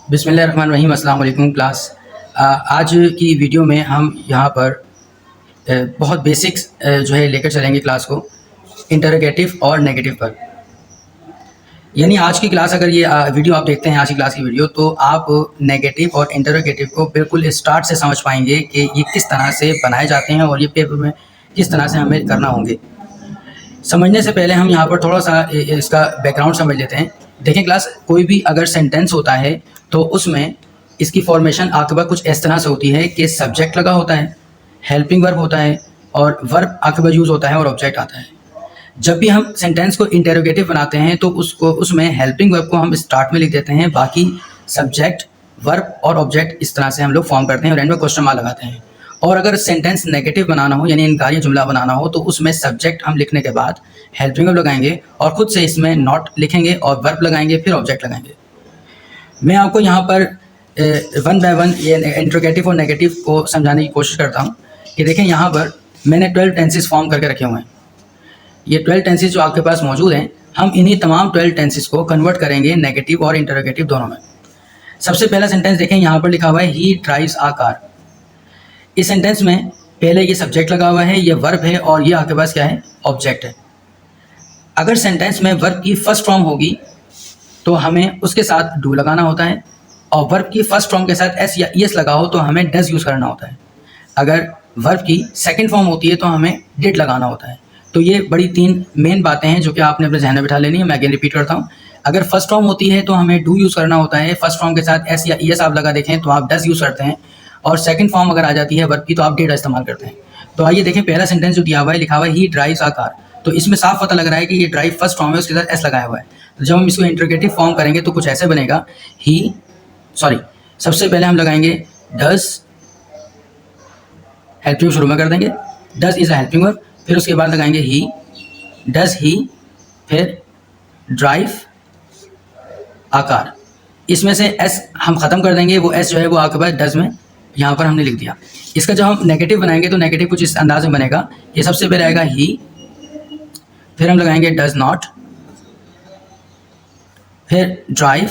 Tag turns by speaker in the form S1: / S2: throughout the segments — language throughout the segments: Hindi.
S1: बिस्मिल्लाहिर्रहमानिर्रहीम। अस्सलाम वालेकुम क्लास। आज की वीडियो में हम यहाँ पर बहुत बेसिक्स जो है लेकर चलेंगे क्लास को इंटरोगेटिव और नेगेटिव पर। यानी आज की क्लास अगर ये वीडियो आप देखते हैं आज की क्लास की वीडियो, तो आप नेगेटिव और इंटरोगेटिव को बिल्कुल स्टार्ट से समझ पाएंगे कि ये किस तरह से बनाए जाते हैं और ये पेपर में किस तरह से हमें करना होंगे। समझने से पहले हम यहाँ पर थोड़ा सा इसका बैकग्राउंड समझ लेते हैं। देखें क्लास, कोई भी अगर सेंटेंस होता है तो उसमें इसकी फॉर्मेशन आकबा कुछ इस तरह से होती है कि सब्जेक्ट लगा होता है, हेल्पिंग वर्ब होता है और वर्ब आकबा यूज़ होता है और ऑब्जेक्ट आता है। जब भी हम सेंटेंस को इंटेरोगेटिव बनाते हैं तो उसमें हेल्पिंग वर्ब को हम स्टार्ट में लिख देते हैं, बाकी सब्जेक्ट, वर्ब और ऑब्जेक्ट इस तरह से हम लोग फॉर्म करते हैं और एंड में क्वेश्चन मार्क लगाते हैं। और अगर सेंटेंस नेगेटिव बनाना हो यानी इनकारी जुमला बनाना हो तो उसमें सब्जेक्ट हम लिखने के बाद हेल्पिंग वर्ब लगाएंगे और ख़ुद से इसमें नॉट लिखेंगे और वर्ब लगाएंगे, फिर ऑब्जेक्ट लगाएंगे। मैं आपको यहाँ पर वन बाय वन ये इंटरोगेटिव और नेगेटिव को समझाने की कोशिश करता हूँ कि देखें यहाँ पर मैंने 12 टेंसेस फॉर्म करके रखे हुए हैं। ये 12 टेंसेस जो आपके पास मौजूद हैं, हम इन्हीं तमाम 12 टेंसेस को कन्वर्ट करेंगे नेगेटिव और इंटरोगेटिव दोनों में। सबसे पहला सेंटेंस देखें, यहाँ पर लिखा हुआ है ही ड्राइव्स आ कार। इस सेंटेंस में पहले ये सब्जेक्ट लगा हुआ है, ये वर्ब है और ये आपके पास क्या है, ऑब्जेक्ट है। अगर सेंटेंस में वर्ब की फर्स्ट फॉर्म होगी तो हमें उसके साथ डू लगाना होता है और वर्ब की फर्स्ट फॉर्म के साथ एस या ईएस लगा हो तो हमें डज यूज़ करना होता है। अगर वर्ब की सेकंड फॉर्म होती है तो हमें डिड लगाना होता है। तो ये बड़ी 3 मेन बातें हैं जो कि आपने अपने जहन में बिठा लेनी है। मैं अगेन रिपीट करता हूँ, अगर फर्स्ट फॉर्म होती है तो हमें डू यूज़ करना होता है, फर्स्ट फॉर्म के साथ एस या ईएस आप लगा देखें तो आप डज यूज़ करते हैं, और सेकंड फॉर्म अगर आ जाती है वर्ब की तो आप डिड इस्तेमाल करते हैं। तो आइए देखें, पहला सेंटेंस जो दिया हुआ है लिखा हुआ है ही ड्राइव्स आ कार, तो इसमें साफ पता लग रहा है कि ये ड्राइव फर्स्ट फॉर्म है, उसके साथ एस लगाया हुआ है। तो जब हम इसको इंटरोगेटिव फॉर्म करेंगे तो कुछ ऐसे बनेगा, सबसे पहले हम लगाएंगे डज, हेल्पिंग शुरू में कर देंगे, does is a helping verb, फिर उसके बाद लगाएंगे ही, डज ही, फिर ड्राइव आकार। इसमें से एस हम ख़त्म कर देंगे, वो एस जो है वो आपके पास डज में यहाँ पर हमने लिख दिया। इसका जब हम नेगेटिव बनाएंगे तो नेगेटिव कुछ इस अंदाज में बनेगा, ये सबसे पहले आएगा ही, फिर हम लगाएंगे डज नॉट, फिर ड्राइव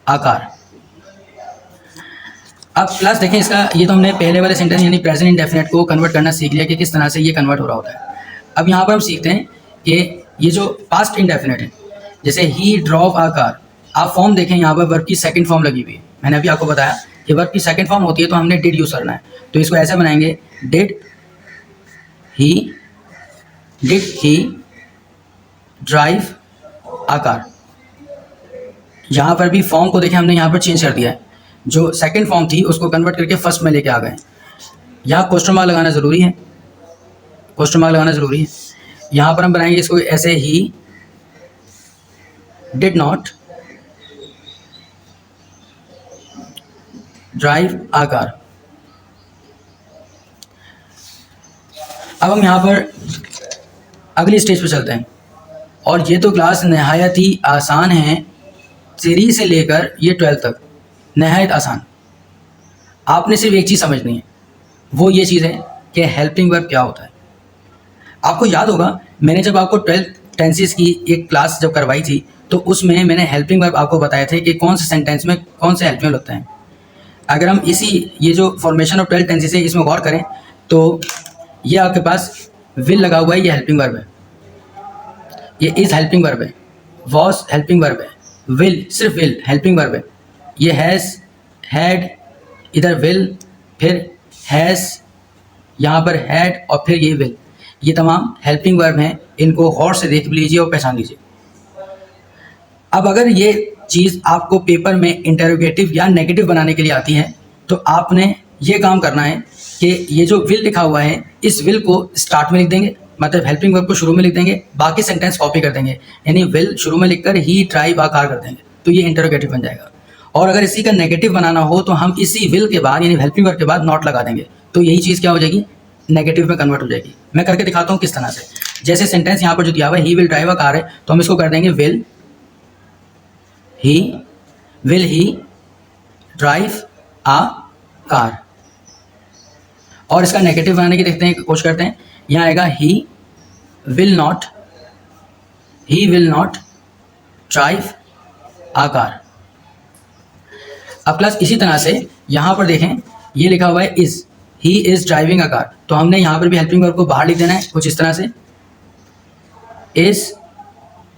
S1: आकार। अब क्लास देखें इसका, ये तो हमने पहले वाले सेंटेंस यानी प्रेजेंट इंडेफिनिट को कन्वर्ट करना सीख लिया कि किस तरह से ये कन्वर्ट हो रहा होता है। अब यहाँ पर हम सीखते हैं कि ये जो पास्ट इंडेफिनिट है, जैसे ही ड्रॉव आ कार, आप फॉर्म देखें यहाँ पर वर्ब की सेकंड फॉर्म लगी हुई है। मैंने अभी आपको बताया कि वर्ब की सेकंड फॉर्म होती है तो हमने डिड यूज़ करना है। तो इसको ऐसे बनाएंगे, डिड ही ड्राइव आकार। यहाँ पर भी फॉर्म को देखें हमने यहाँ पर चेंज कर दिया है, जो सेकंड फॉर्म थी उसको कन्वर्ट करके फर्स्ट में लेके आ गए। यहाँ क्वेश्चन मार्क लगाना ज़रूरी है, यहाँ पर हम बनाएंगे इसको ऐसे, ही डिड नॉट ड्राइव आकार। अब हम यहाँ पर अगली स्टेज पर चलते हैं, और ये तो क्लास नहायत ही आसान है, 3 से लेकर ये 12 तक नहायत आसान। आपने सिर्फ एक चीज़ समझनी है, वो ये चीज़ है कि हेल्पिंग वर्ब क्या होता है। आपको याद होगा मैंने जब आपको 12 टेंसेस की एक क्लास जब करवाई थी तो उसमें मैंने हेल्पिंग वर्ब आपको बताए थे कि कौन से सेंटेंस में कौन से हेल्पिंग वर्ब होते हैं। अगर हम ये जो फॉर्मेशन ऑफ 12 टेंसेस है इसमें गौर करें तो ये आपके पास विल लगा हुआ है, ये हेल्पिंग वर्ब है, ये इज़ हेल्पिंग वर्ब है, वॉज हेल्पिंग वर्ब है, विल सिर्फ विल हेल्पिंग वर्ब है, ये हैज़, हैड, इधर विल, फिर हैज़, यहाँ पर हैड और फिर ये विल, ये तमाम हेल्पिंग वर्ब हैं। इनको गौर से देख लीजिए और पहचान लीजिए। अब अगर ये चीज़ आपको पेपर में इंटरोगेटिव या नेगेटिव बनाने के लिए आती है तो आपने ये काम करना है कि ये जो विल लिखा हुआ है इस विल को स्टार्ट में लिख देंगे, मतलब हेल्पिंग वर्ब को शुरू में लिख देंगे, बाकी सेंटेंस कॉपी कर देंगे, यानी विल शुरू में लिखकर ही ड्राइव आकार कर देंगे, तो ये इंटरोगेटिव बन जाएगा। और अगर इसी का नेगेटिव बनाना हो तो हम इसी विल के बाद यानी हेल्पिंग वर्ब के बाद नॉट लगा देंगे, तो यही चीज़ क्या हो जाएगी, नेगेटिव में कन्वर्ट हो जाएगी। मैं करके दिखाता हूँ किस तरह से। जैसे सेंटेंस यहाँ पर जो दिया हुआ है he will drive a car है, तो हम इसको कर देंगे will he drive a car. और इसका नेगेटिव बनाने की देखते हैं, कोशिश करते हैं। यहाँ आएगा he will not drive a car. अब क्लास इसी तरह से यहाँ पर देखें, ये लिखा हुआ है is, he is driving a car, तो हमने यहाँ पर भी हेल्पिंग वर्ब को बाहर लिख देना है कुछ इस तरह से, is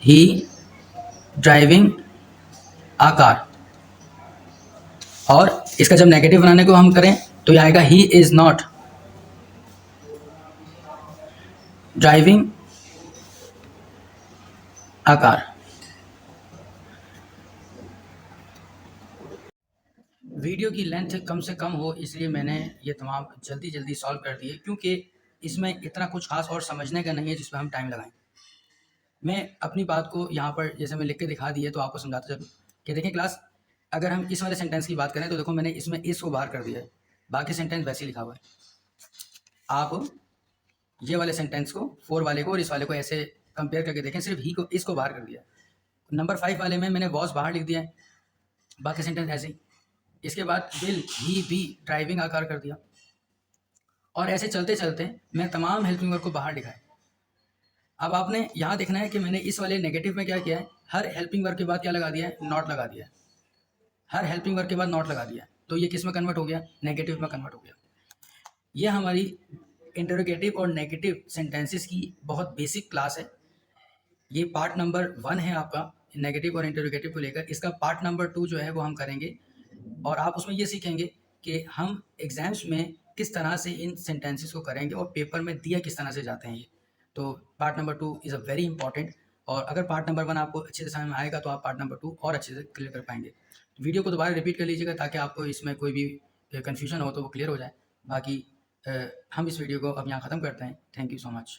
S1: he driving a car. और इसका जब नेगेटिव बनाने को हम करें तो यह आएगा he is not driving a car. Video की लेंथ कम से कम हो इसलिए मैंने ये तमाम जल्दी जल्दी सॉल्व कर दिए, क्योंकि इसमें इतना कुछ खास और समझने का नहीं है जिसमें हम टाइम लगाएं। मैं अपनी बात को यहाँ पर जैसे मैं लिख के दिखा दिए तो आपको समझाता चलूँ कि देखें क्लास, अगर हम इस वाले सेंटेंस की बात करें तो देखो मैंने इसमें इस को बाहर कर दिया है, बाकी सेंटेंस वैसे ही लिखा हुआ है। आप ये वाले सेंटेंस को 4 वाले को और इस वाले को ऐसे कंपेयर करके देखें, सिर्फ ही को इसको बाहर कर दिया है। नंबर 5 वाले में मैंने वॉज बाहर लिख दिया है, बाकी सेंटेंस ऐसे ही। इसके बाद will he be driving a car कर दिया, और ऐसे चलते चलते मैं तमाम हेल्पिंग वर्ब को बाहर लिखा है। अब आपने यहाँ देखना है कि मैंने इस वाले नेगेटिव में क्या किया है, हर हेल्पिंग वर्ब के बाद क्या लगा दिया है, नॉट लगा दिया है। हर हेल्पिंग वर्ब के बाद नॉट लगा दिया, तो ये किस में कन्वर्ट हो गया, नेगेटिव में कन्वर्ट हो गया। ये हमारी इंटरोगेटिव और नेगेटिव सेंटेंसेस की बहुत बेसिक क्लास है। ये पार्ट नंबर 1 है आपका नेगेटिव और इंटरोगेटिव को लेकर। इसका पार्ट नंबर 2 जो है वो हम करेंगे, और आप उसमें ये सीखेंगे कि हम एग्जाम्स में किस तरह से इन सेंटेंसेस को करेंगे और पेपर में दिया किस तरह से जाते हैं ये। तो part number 2 is a very important, और अगर पार्ट नंबर 1 आपको अच्छे से समझ में आएगा तो आप पार्ट नंबर 2 और अच्छे से क्लियर कर पाएंगे। वीडियो को दोबारा रिपीट कर लीजिएगा ताकि आपको इसमें कोई भी कन्फ्यूजन हो तो वो क्लियर हो जाए। बाकी हम इस वीडियो को अब यहाँ ख़त्म करते हैं। Thank you so much.